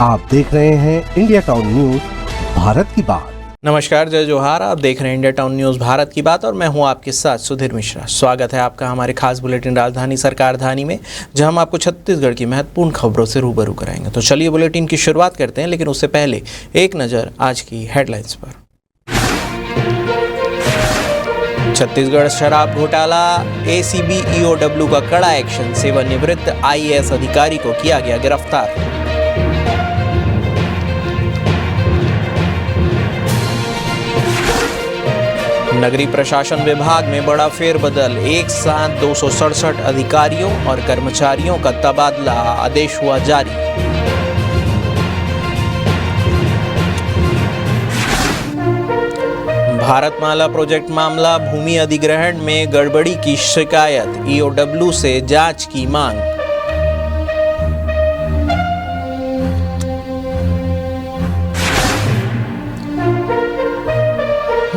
आप देख रहे हैं इंडिया टाउन न्यूज भारत की बात। नमस्कार, जय जोहार। आप देख रहे हैं इंडिया टाउन न्यूज़ भारत की बात और मैं हूं आपके साथ सुधीर मिश्रा। स्वागत है आपका हमारे खास बुलेटिन राजधानी सरकारधानी में, जहां हम आपको छत्तीसगढ़ की महत्वपूर्ण खबरों से रूबरू कराएंगे। तो चलिए बुलेटिन की शुरुआत करते हैं, लेकिन उससे पहले एक नज़र आज की हेडलाइंस पर। छत्तीसगढ़ शराब घोटाला, एसीबी ईओडब्ल्यू का कड़ा एक्शन, सेवानिवृत्त आईएएस अधिकारी को किया गया गिरफ्तार। नगरीय प्रशासन विभाग में बड़ा फेरबदल, एक साथ 267 अधिकारियों और कर्मचारियों का तबादला, आदेश हुआ जारी। भारतमाला प्रोजेक्ट मामला, भूमि अधिग्रहण में गड़बड़ी की शिकायत, ईओडब्ल्यू से जांच की मांग।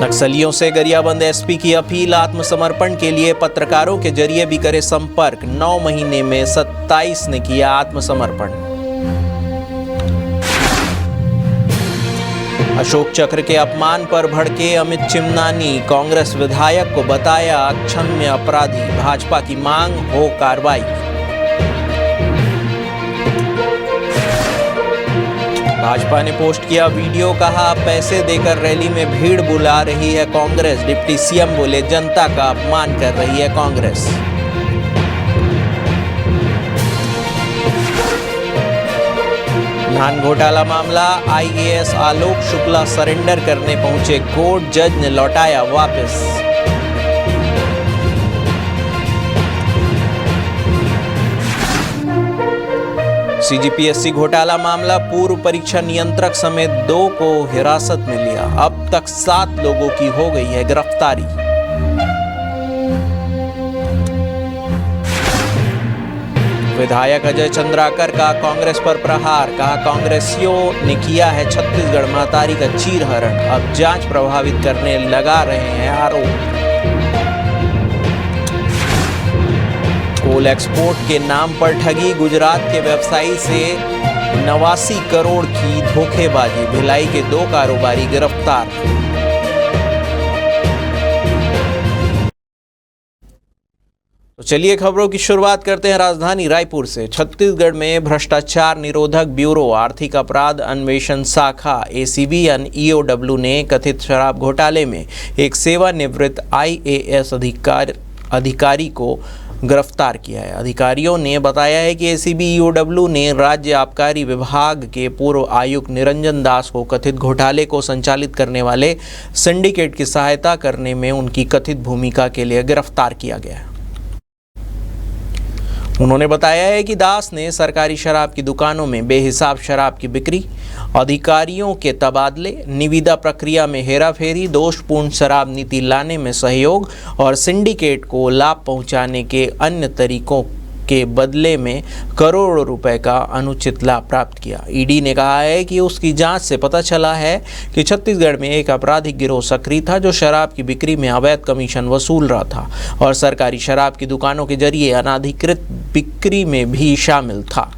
नक्सलियों से गरियाबंद एसपी की अपील, आत्मसमर्पण के लिए पत्रकारों के जरिए भी करे संपर्क, 9 महीने में 27 ने किया आत्मसमर्पण। अशोक चक्र के अपमान पर भड़के अमित चिमनानी, कांग्रेस विधायक को बताया अक्षम्य अपराधी, भाजपा की मांग हो कार्रवाई। भाजपा ने पोस्ट किया वीडियो, कहा पैसे देकर रैली में भीड़ बुला रही है कांग्रेस, डिप्टी सीएम बोले जनता का अपमान कर रही है कांग्रेस। धान घोटाला मामला, आईएएस आलोक शुक्ला सरेंडर करने पहुंचे कोर्ट, जज ने लौटाया वापस। सीजीपीएससी घोटाला मामला, पूर्व परीक्षा नियंत्रक समेत 2 को हिरासत में लिया, अब तक 7 लोगों की हो गई है गिरफ्तारी। विधायक अजय चंद्राकर का कांग्रेस पर प्रहार, कहा कांग्रेसियों ने किया है छत्तीसगढ़ महतारी का चीरहरण, अब जांच प्रभावित करने लगा रहे हैं आरोप। कोल एक्सपोर्ट के नाम पर ठगी, गुजरात के व्यवसायी से 89 करोड़ की धोखेबाजी, भिलाई के 2 कारोबारी गिरफ्तार। तो चलिए खबरों की शुरुआत करते हैं राजधानी रायपुर से। छत्तीसगढ़ में भ्रष्टाचार निरोधक ब्यूरो, आर्थिक अपराध अन्वेषण शाखा एसीबी यानी ईओडब्ल्यू ने कथित शराब घोटाले में एक सेवानिवृत्त आईएएस अधिकारी को गिरफ्तार किया है। अधिकारियों ने बताया है कि एसीबी ईओडब्ल्यू ने राज्य आबकारी विभाग के पूर्व आयुक्त निरंजन दास को कथित घोटाले को संचालित करने वाले सिंडिकेट की सहायता करने में उनकी कथित भूमिका के लिए गिरफ्तार किया गया है। उन्होंने बताया है कि दास ने सरकारी शराब की दुकानों में बेहिसाब शराब की बिक्री, अधिकारियों के तबादले, निविदा प्रक्रिया में हेराफेरी, दोषपूर्ण शराब नीति लाने में सहयोग और सिंडिकेट को लाभ पहुंचाने के अन्य तरीकों के बदले में करोड़ों रुपए का अनुचित लाभ प्राप्त किया। ईडी ने कहा है कि उसकी जांच से पता चला है कि छत्तीसगढ़ में एक आपराधिक गिरोह सक्रिय था जो शराब की बिक्री में अवैध कमीशन वसूल रहा था और सरकारी शराब की दुकानों के जरिए अनाधिकृत बिक्री में भी शामिल था।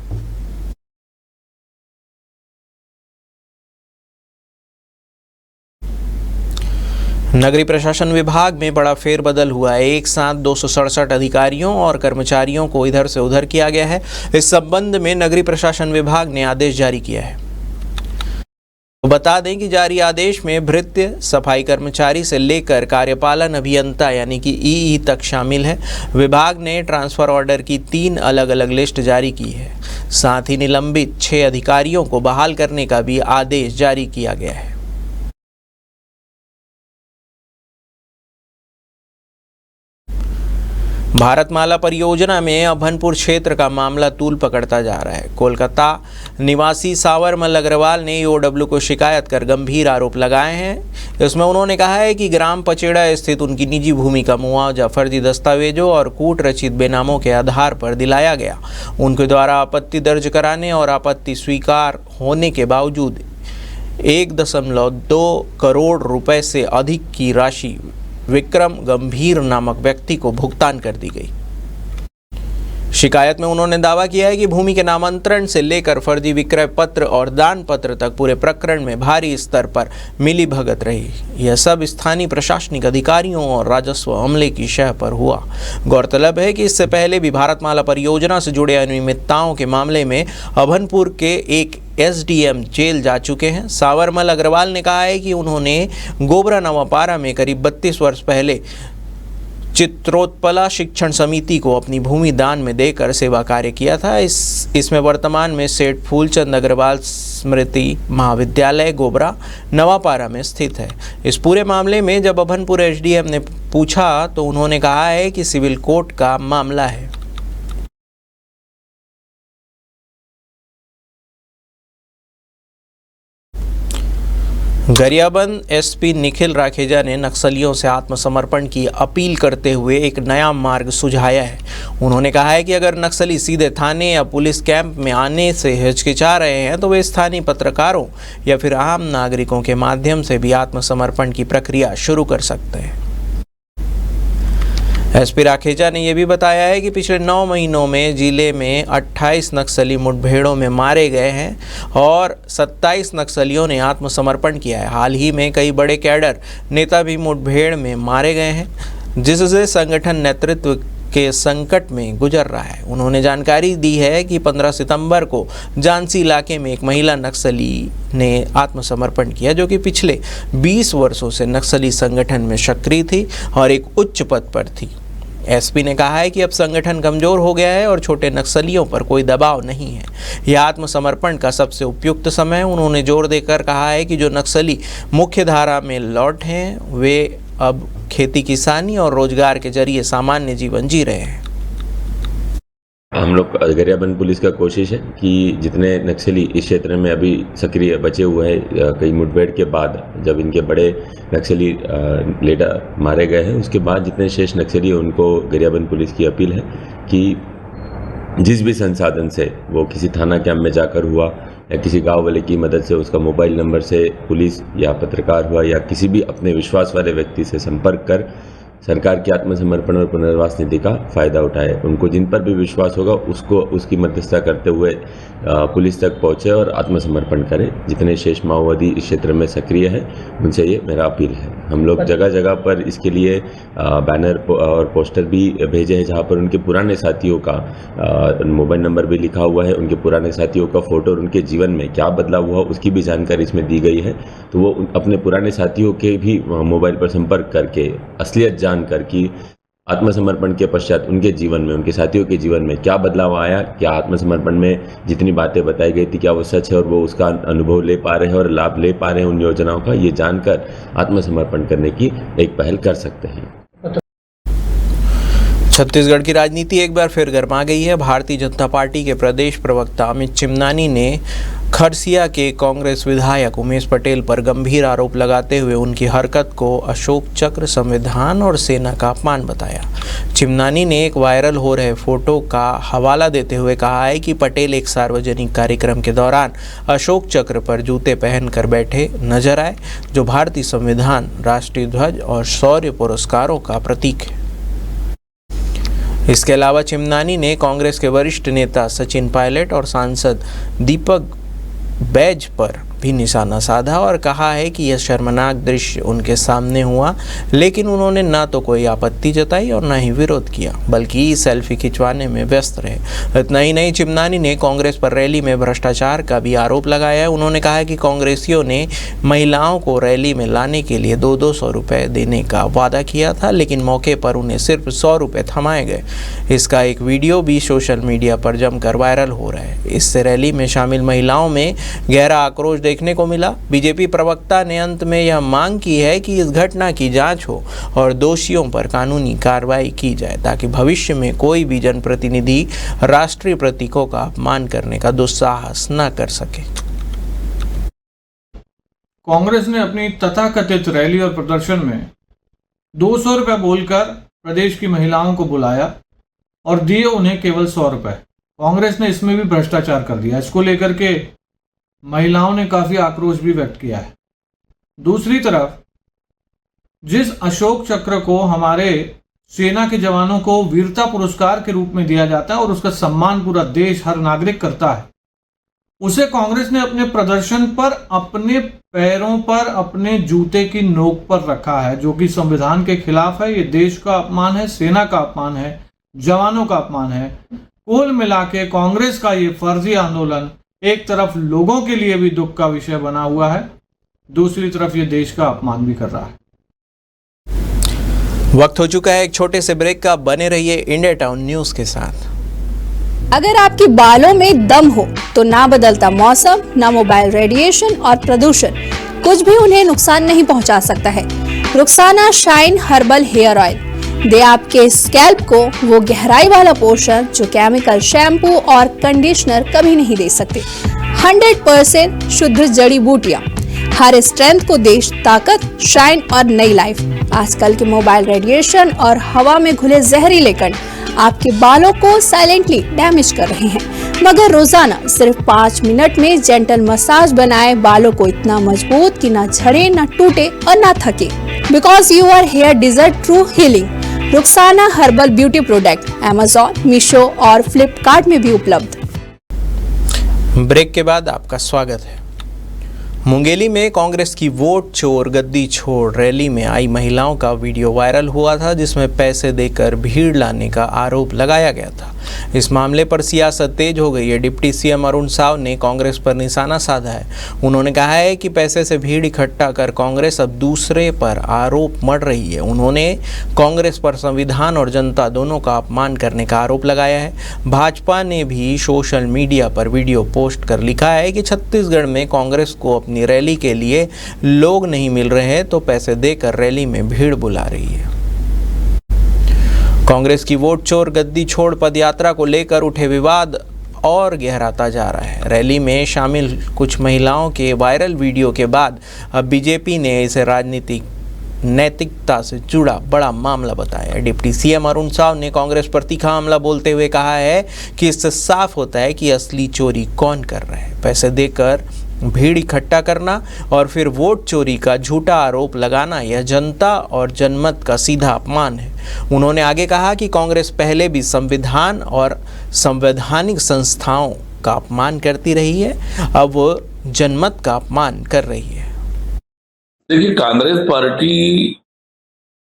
नगरीय प्रशासन विभाग में बड़ा फेरबदल हुआ है, एक साथ 267 अधिकारियों और कर्मचारियों को इधर से उधर किया गया है। इस संबंध में नगरीय प्रशासन विभाग ने आदेश जारी किया है। तो बता दें कि जारी आदेश में भृत्य, सफाई कर्मचारी से लेकर कार्यपालन अभियंता यानी कि ईई तक शामिल है। विभाग ने ट्रांसफर ऑर्डर की 3 अलग अलग लिस्ट जारी की है। साथ ही निलंबित 6 अधिकारियों को बहाल करने का भी आदेश जारी किया गया है। भारतमाला परियोजना में अभनपुर क्षेत्र का मामला तूल पकड़ता जा रहा है। कोलकाता निवासी सावरमल अग्रवाल ने ईओडब्ल्यू को शिकायत कर गंभीर आरोप लगाए हैं। इसमें उन्होंने कहा है कि ग्राम पचेड़ा स्थित उनकी निजी भूमि का मुआवजा फर्जी दस्तावेजों और कूट रचित बेनामों के आधार पर दिलाया गया। उनके द्वारा आपत्ति दर्ज कराने और आपत्ति स्वीकार होने के बावजूद 1.2 करोड़ रुपए से अधिक की राशि विक्रम गंभीर नामक व्यक्ति को भुगतान कर दी गई। शिकायत में उन्होंने दावा किया है कि भूमि के नामांतरण से लेकर फर्जी विक्रय पत्र और दान पत्र तक पूरे प्रकरण में भारी स्तर पर मिलीभगत रही। यह सब स्थानीय प्रशासनिक अधिकारियों और राजस्व अमले की शह पर हुआ। गौरतलब है कि इससे पहले भी भारतमाला परियोजना से जुड़े अनियमितताओं के मामले में अभनपुर के एक एसडीएम जेल जा चुके हैं। सावरमल अग्रवाल ने कहा है कि उन्होंने गोबरा नवापारा में करीब 32 वर्ष पहले चित्रोत्पला शिक्षण समिति को अपनी भूमि दान में देकर सेवा कार्य किया था। इसमें वर्तमान में सेठ फूलचंद अग्रवाल स्मृति महाविद्यालय गोबरा नवापारा में स्थित है। इस पूरे मामले में जब अभनपुर एसडीएम ने पूछा तो उन्होंने कहा है कि सिविल कोर्ट का मामला है। गरियाबंद एसपी निखिल राखेजा ने नक्सलियों से आत्मसमर्पण की अपील करते हुए एक नया मार्ग सुझाया है। उन्होंने कहा है कि अगर नक्सली सीधे थाने या पुलिस कैंप में आने से हिचकिचा रहे हैं तो वे स्थानीय पत्रकारों या फिर आम नागरिकों के माध्यम से भी आत्मसमर्पण की प्रक्रिया शुरू कर सकते हैं। एसपी राखेजा ने यह भी बताया है कि पिछले 9 महीनों में जिले में 28 नक्सली मुठभेड़ों में मारे गए हैं और 27 नक्सलियों ने आत्मसमर्पण किया है। हाल ही में कई बड़े कैडर नेता भी मुठभेड़ में मारे गए हैं, जिससे संगठन नेतृत्व के संकट में गुजर रहा है। उन्होंने जानकारी दी है कि 15 सितंबर को झांसी इलाके में एक महिला नक्सली ने आत्मसमर्पण किया, जो कि पिछले 20 वर्षों से नक्सली संगठन में सक्रिय थी और एक उच्च पद पर थी। एसपी ने कहा है कि अब संगठन कमजोर हो गया है और छोटे नक्सलियों पर कोई दबाव नहीं है। यह आत्मसमर्पण का सबसे उपयुक्त समय है। उन्होंने जोर देकर कहा है कि जो नक्सली मुख्य धारा में लौट हैं वे अब खेती किसानी और रोजगार के जरिए सामान्य जीवन जी रहे हैं। हम लोग गरियाबंद पुलिस का कोशिश है कि जितने नक्सली इस क्षेत्र में अभी सक्रिय बचे हुए हैं, कई मुठभेड़ के बाद जब इनके बड़े नक्सली लीडर मारे गए हैं, उसके बाद जितने शेष नक्सली हैं उनको गरियाबंद पुलिस की अपील है कि जिस भी संसाधन से वो किसी थाना कैंप में जाकर हुआ या किसी गांव वाले की मदद से उसका मोबाइल नंबर से पुलिस या पत्रकार हुआ या किसी भी अपने विश्वास वाले व्यक्ति से संपर्क कर सरकार की आत्मसमर्पण और पुनर्वास निधि का फ़ायदा उठाए। उनको जिन पर भी विश्वास होगा उसकी मध्यस्थता करते हुए पुलिस तक पहुँचे और आत्मसमर्पण करें। जितने शेष माओवादी इस क्षेत्र में सक्रिय हैं उनसे ये मेरा अपील है। हम लोग जगह जगह पर इसके लिए बैनर और पोस्टर भी भेजे हैं, जहाँ पर उनके पुराने साथियों का मोबाइल नंबर भी लिखा हुआ है, उनके पुराने साथियों का फ़ोटो और उनके जीवन में क्या बदलाव हुआ उसकी भी जानकारी इसमें दी गई है। तो वो अपने पुराने साथियों के भी मोबाइल पर संपर्क करके असलियत जानकर कि आत्मसमर्पण के पश्चात उनके जीवन में, उनके साथियों के जीवन में क्या बदलाव आया, क्या आत्मसमर्पण में जितनी बातें बताई गई थी क्या वो सच है और वो उसका अनुभव ले पा रहे हैं और लाभ ले पा रहे हैं उन योजनाओं का, ये जानकर आत्मसमर्पण करने की एक पहल कर सकते हैं। छत्तीसगढ़ की राजनीति एक बार फिर गर्मा गई है। भारतीय जनता पार्टी के प्रदेश प्रवक्ता अमित चिमनानी ने खरसिया के कांग्रेस विधायक उमेश पटेल पर गंभीर आरोप लगाते हुए उनकी हरकत को अशोक चक्र, संविधान और सेना का अपमान बताया। चिमनानी ने एक वायरल हो रहे फोटो का हवाला देते हुए कहा है कि पटेल एक सार्वजनिक कार्यक्रम के दौरान अशोक चक्र पर जूते पहनकर बैठे नजर आए, जो भारतीय संविधान, राष्ट्रीय ध्वज और शौर्य पुरस्कारों का प्रतीक है। इसके अलावा चिमनानी ने कांग्रेस के वरिष्ठ नेता सचिन पायलट और सांसद दीपक बैज पर भी निशाना साधा और कहा है कि यह शर्मनाक दृश्य उनके सामने हुआ, लेकिन उन्होंने ना तो कोई आपत्ति जताई और ना ही विरोध किया, बल्कि सेल्फी खिंचवाने में व्यस्त रहे। इतना ही नहीं, चिमनानी ने कांग्रेस पर रैली में भ्रष्टाचार का भी आरोप लगाया है। उन्होंने कहा कि कांग्रेसियों ने महिलाओं को रैली में लाने के लिए 200 रुपये देने का वादा किया था, लेकिन मौके पर उन्हें सिर्फ 100 रुपये थमाए गए। इसका एक वीडियो भी सोशल मीडिया पर जमकर वायरल हो रहा है। इससे रैली में शामिल महिलाओं में गहरा आक्रोश देखने को मिला। बीजेपी प्रवक्ता ने अंत में यह मांग की है कि इस घटना की जांच हो और दोषियों पर कानूनी कार्रवाई की जाए, ताकि भविष्य में कोई भी जनप्रतिनिधि राष्ट्रीय प्रतीकों का अपमान करने का दुस्साहस न कर सके। कांग्रेस ने अपनी तथाकथित रैली और प्रदर्शन में 200 रुपये बोलकर प्रदेश की महिलाओं को बुलाया और दिए उन्हें केवल 100 रुपये। कांग्रेस ने इसमें भी भ्रष्टाचार कर दिया। इसको लेकर के महिलाओं ने काफी आक्रोश भी व्यक्त किया है। दूसरी तरफ जिस अशोक चक्र को हमारे सेना के जवानों को वीरता पुरस्कार के रूप में दिया जाता है और उसका सम्मान पूरा देश, हर नागरिक करता है। उसे कांग्रेस ने अपने प्रदर्शन पर अपने पैरों पर अपने जूते की नोक पर रखा है, जो कि संविधान के खिलाफ है। ये देश का अपमान है, सेना का अपमान है, जवानों का अपमान है। कुल मिला के कांग्रेस का ये फर्जी आंदोलन एक तरफ लोगों के लिए भी दुख का विषय बना हुआ है, दूसरी तरफ ये देश का अपमान भी कर रहा है। वक्त हो चुका है एक छोटे से ब्रेक का। बने रहिए इंडिया टाउन न्यूज के साथ। अगर आपके बालों में दम हो तो ना बदलता मौसम, ना मोबाइल रेडिएशन और प्रदूषण कुछ भी उन्हें नुकसान नहीं पहुंचा सकता है। Rukhsana shine herbal hair oil दे आपके स्कैल्प को वो गहराई वाला पोषण जो केमिकल शैम्पू और कंडीशनर कभी नहीं दे सकते। 100% शुद्ध जड़ी बूटियां हर स्ट्रेंथ को दे ताकत, शाइन और नई लाइफ। आजकल के मोबाइल रेडिएशन और हवा में घुले जहरीले कण आपके बालों को साइलेंटली डैमेज कर रहे हैं, मगर रोजाना सिर्फ 5 मिनट में जेंटल मसाज बनाए बालों को इतना मजबूत कि ना झड़े, ना टूटे और ना थके। Because you are hair deserve true healing. Rukhsana herbal beauty product Amazon, Meesho और फ्लिपकार्ट में भी उपलब्ध। ब्रेक के बाद आपका स्वागत है। मुंगेली में कांग्रेस की वोट चोर गद्दी छोड़ रैली में आई महिलाओं का वीडियो वायरल हुआ था, जिसमें पैसे देकर भीड़ लाने का आरोप लगाया गया था। इस मामले पर सियासत तेज हो गई है। डिप्टी सीएम अरुण साव ने कांग्रेस पर निशाना साधा है। उन्होंने कहा है कि पैसे से भीड़ इकट्ठा कर कांग्रेस अब दूसरे पर आरोप मढ़ रही है। उन्होंने कांग्रेस पर संविधान और जनता दोनों का अपमान करने का आरोप लगाया है। भाजपा ने भी सोशल मीडिया पर वीडियो पोस्ट कर लिखा है कि छत्तीसगढ़ में कांग्रेस को अपनी रैली के लिए लोग नहीं मिल रहे हैं तो पैसे देकर रैली में भीड़ बुला रही है। कांग्रेस की वोट चोर गद्दी छोड़ पदयात्रा को लेकर उठे विवाद और गहराता जा रहा है। रैली में शामिल कुछ महिलाओं के वायरल वीडियो के बाद अब बीजेपी ने इसे राजनीतिक नैतिकता से जुड़ा बड़ा मामला बताया। डिप्टी सीएम अरुण साव ने कांग्रेस पर तीखा हमला बोलते हुए कहा है कि इससे साफ होता है कि असली चोरी कौन कर रहा है। पैसे देकर भीड़ इकट्ठा करना और फिर वोट चोरी का झूठा आरोप लगाना यह जनता और जनमत का सीधा अपमान है। उन्होंने आगे कहा कि कांग्रेस पहले भी संविधान और संवैधानिक संस्थाओं का अपमान करती रही है, अब वो जनमत का अपमान कर रही है। देखिए, कांग्रेस पार्टी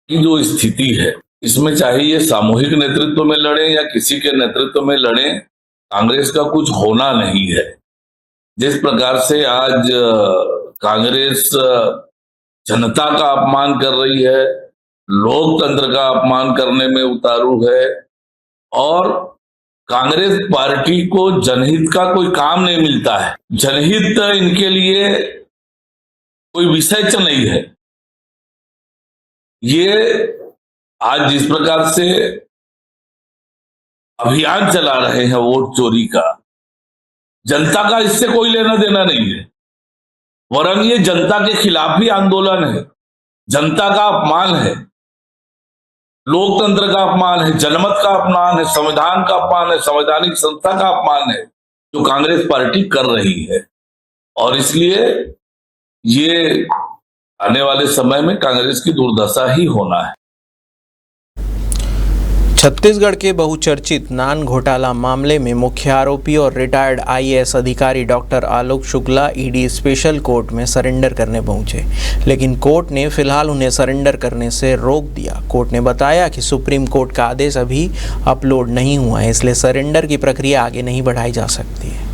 की जो स्थिति है, इसमें चाहे ये सामूहिक नेतृत्व में लड़े या किसी के नेतृत्व में लड़े, कांग्रेस का कुछ होना नहीं है। जिस प्रकार से आज कांग्रेस जनता का अपमान कर रही है, लोकतंत्र का अपमान करने में उतारू है और कांग्रेस पार्टी को जनहित का कोई काम नहीं मिलता है। जनहित इनके लिए कोई विषय नहीं है। ये आज जिस प्रकार से अभियान चला रहे हैं वोट चोरी का, जनता का इससे कोई लेना देना नहीं है, वरन ये जनता के खिलाफ ही आंदोलन है। जनता का अपमान है, लोकतंत्र का अपमान है, जनमत का अपमान है, संविधान का अपमान है, संवैधानिक संस्था का अपमान है जो कांग्रेस पार्टी कर रही है। और इसलिए ये आने वाले समय में कांग्रेस की दुर्दशा ही होना है। छत्तीसगढ़ के बहुचर्चित नान घोटाला मामले में मुख्य आरोपी और रिटायर्ड आईएएस अधिकारी doctor Alok Shukla ED special court में सरेंडर करने पहुंचे, लेकिन कोर्ट ने फिलहाल उन्हें सरेंडर करने से रोक दिया। कोर्ट ने बताया कि सुप्रीम कोर्ट का आदेश अभी अपलोड नहीं हुआ है, इसलिए सरेंडर की प्रक्रिया आगे नहीं बढ़ाई जा सकती है।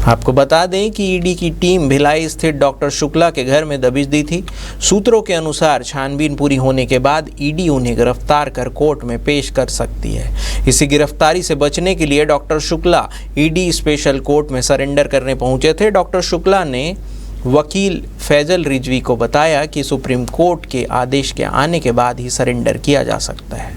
आपको बता दें कि ईडी की टीम भिलाई स्थित डॉक्टर शुक्ला के घर में दबिश दी थी। सूत्रों के अनुसार छानबीन पूरी होने के बाद ईडी उन्हें गिरफ्तार कर कोर्ट में पेश कर सकती है। इसी गिरफ्तारी से बचने के लिए doctor Shukla ED special court में सरेंडर करने पहुंचे थे। डॉक्टर शुक्ला ने वकील फैजल रिजवी को बताया कि सुप्रीम कोर्ट के आदेश के आने के बाद ही सरेंडर किया जा सकता है।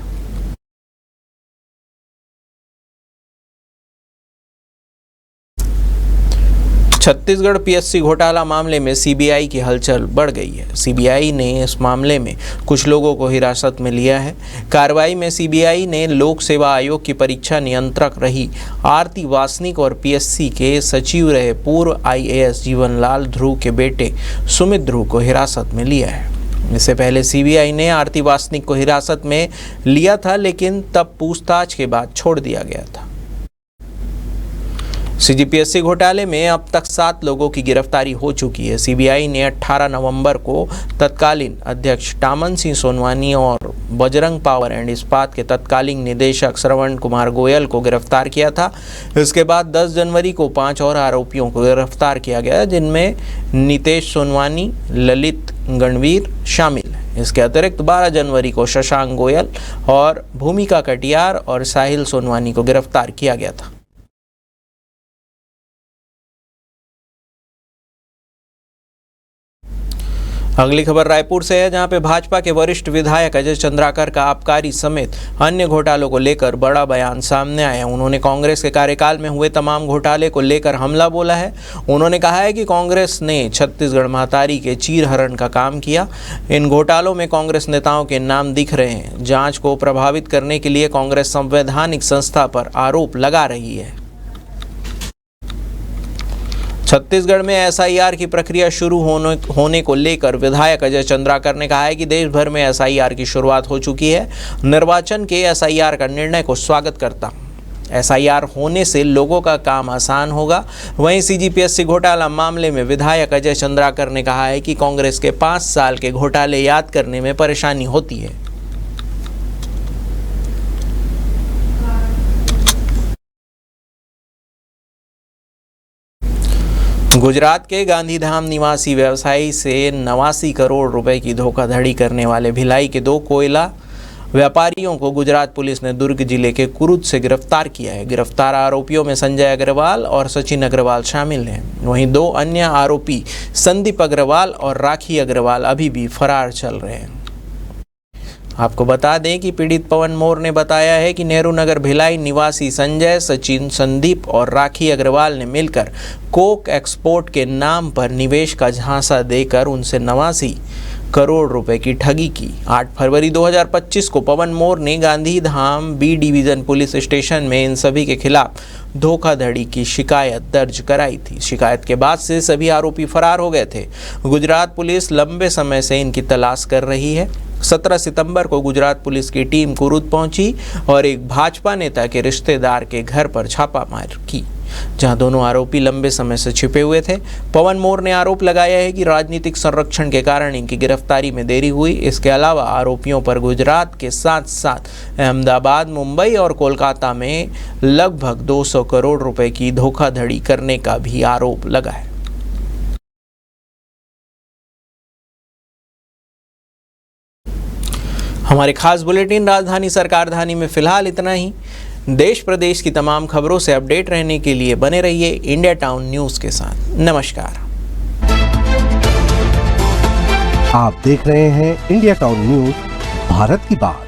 छत्तीसगढ़ पीएससी घोटाला मामले में सीबीआई की हलचल बढ़ गई है। सीबीआई ने इस मामले में कुछ लोगों को हिरासत में लिया है। कार्रवाई में सीबीआई ने लोक सेवा आयोग की परीक्षा नियंत्रक रही आरती वासनिक और पीएससी के सचिव रहे पूर्व आईएएस जीवनलाल ध्रुव के बेटे सुमित ध्रुव को हिरासत में लिया है। इससे पहले सीबीआई ने आरती वासनिक को हिरासत में लिया था, लेकिन तब पूछताछ के बाद छोड़ दिया गया था। सीजीपीएससी घोटाले में अब तक 7 लोगों की गिरफ्तारी हो चुकी है। सीबीआई ने 18 नवंबर को तत्कालीन अध्यक्ष टामन सिंह सोनवानी और बजरंग पावर एंड इस्पात के तत्कालीन निदेशक श्रवण कुमार गोयल को गिरफ्तार किया था। इसके बाद 10 जनवरी को 5 और आरोपियों को गिरफ्तार किया गया, जिनमें नितेश सोनवानी, ललित गणवीर शामिल है। इसके अतिरिक्त 12 जनवरी को शशांक गोयल और भूमिका कटियार और साहिल सोनवानी को गिरफ्तार किया गया था। अगली खबर रायपुर से है, जहां पे भाजपा के वरिष्ठ विधायक अजय चंद्राकर का आबकारी समेत अन्य घोटालों को लेकर बड़ा बयान सामने आया। उन्होंने कांग्रेस के कार्यकाल में हुए तमाम घोटाले को लेकर हमला बोला है। उन्होंने कहा है कि कांग्रेस ने छत्तीसगढ़ महातारी के चीरहरण का काम किया। इन घोटालों में कांग्रेस नेताओं के नाम दिख रहे हैं। जाँच को प्रभावित करने के लिए कांग्रेस संवैधानिक संस्था पर आरोप लगा रही है। छत्तीसगढ़ में एसआईआर की प्रक्रिया शुरू होने को लेकर विधायक अजय चंद्राकर ने कहा है कि देश भर में एसआईआर की शुरुआत हो चुकी है। निर्वाचन के एसआईआर का निर्णय को स्वागत करता हूं। एसआईआर होने से लोगों का काम आसान होगा। वहीं सीजीपीएससी घोटाला मामले में विधायक अजय चंद्राकर ने कहा है कि कांग्रेस के 5 साल के घोटाले याद करने में परेशानी होती है। गुजरात के गांधीधाम निवासी व्यवसायी से 89 करोड़ रुपए की धोखाधड़ी करने वाले भिलाई के 2 कोयला व्यापारियों को गुजरात पुलिस ने दुर्ग जिले के कुरुद से गिरफ्तार किया है। गिरफ्तार आरोपियों में संजय अग्रवाल और सचिन अग्रवाल शामिल हैं। वहीं 2 अन्य आरोपी संदीप अग्रवाल और राखी अग्रवाल अभी भी फरार चल रहे हैं। आपको बता दें कि पीड़ित पवन मोर ने बताया है कि नेहरू नगर भिलाई निवासी संजय, सचिन, संदीप और राखी अग्रवाल ने मिलकर कोक एक्सपोर्ट के नाम पर निवेश का झांसा देकर उनसे 89 करोड़ रुपए की ठगी की। 8 फरवरी 2025 को पवन मोर ने Gandhidham B division police station में इन सभी के खिलाफ धोखाधड़ी की शिकायत दर्ज कराई थी। शिकायत के बाद से सभी आरोपी फरार हो गए थे। गुजरात पुलिस लंबे समय से इनकी तलाश कर रही है। 17 सितंबर को गुजरात पुलिस की टीम कुरुद पहुंची और एक भाजपा नेता के रिश्तेदार के घर पर छापामार की, जहां दोनों आरोपी लंबे समय से छिपे हुए थे। पवन मोर ने आरोप लगाया है कि राजनीतिक संरक्षण के कारण इनकी गिरफ्तारी में देरी हुई। इसके अलावा आरोपियों पर गुजरात के साथ साथ अहमदाबाद, मुंबई और कोलकाता में लगभग 200 करोड़ रुपए की धोखाधड़ी करने का भी आरोप लगा है। हमारे खास बुलेटिन राजधानी सरकारधानी में फिलहाल इतना ही। देश प्रदेश की तमाम खबरों से अपडेट रहने के लिए बने रहिए इंडिया टाउन न्यूज़ के साथ। नमस्कार। आप देख रहे हैं इंडिया टाउन न्यूज़, भारत की बात।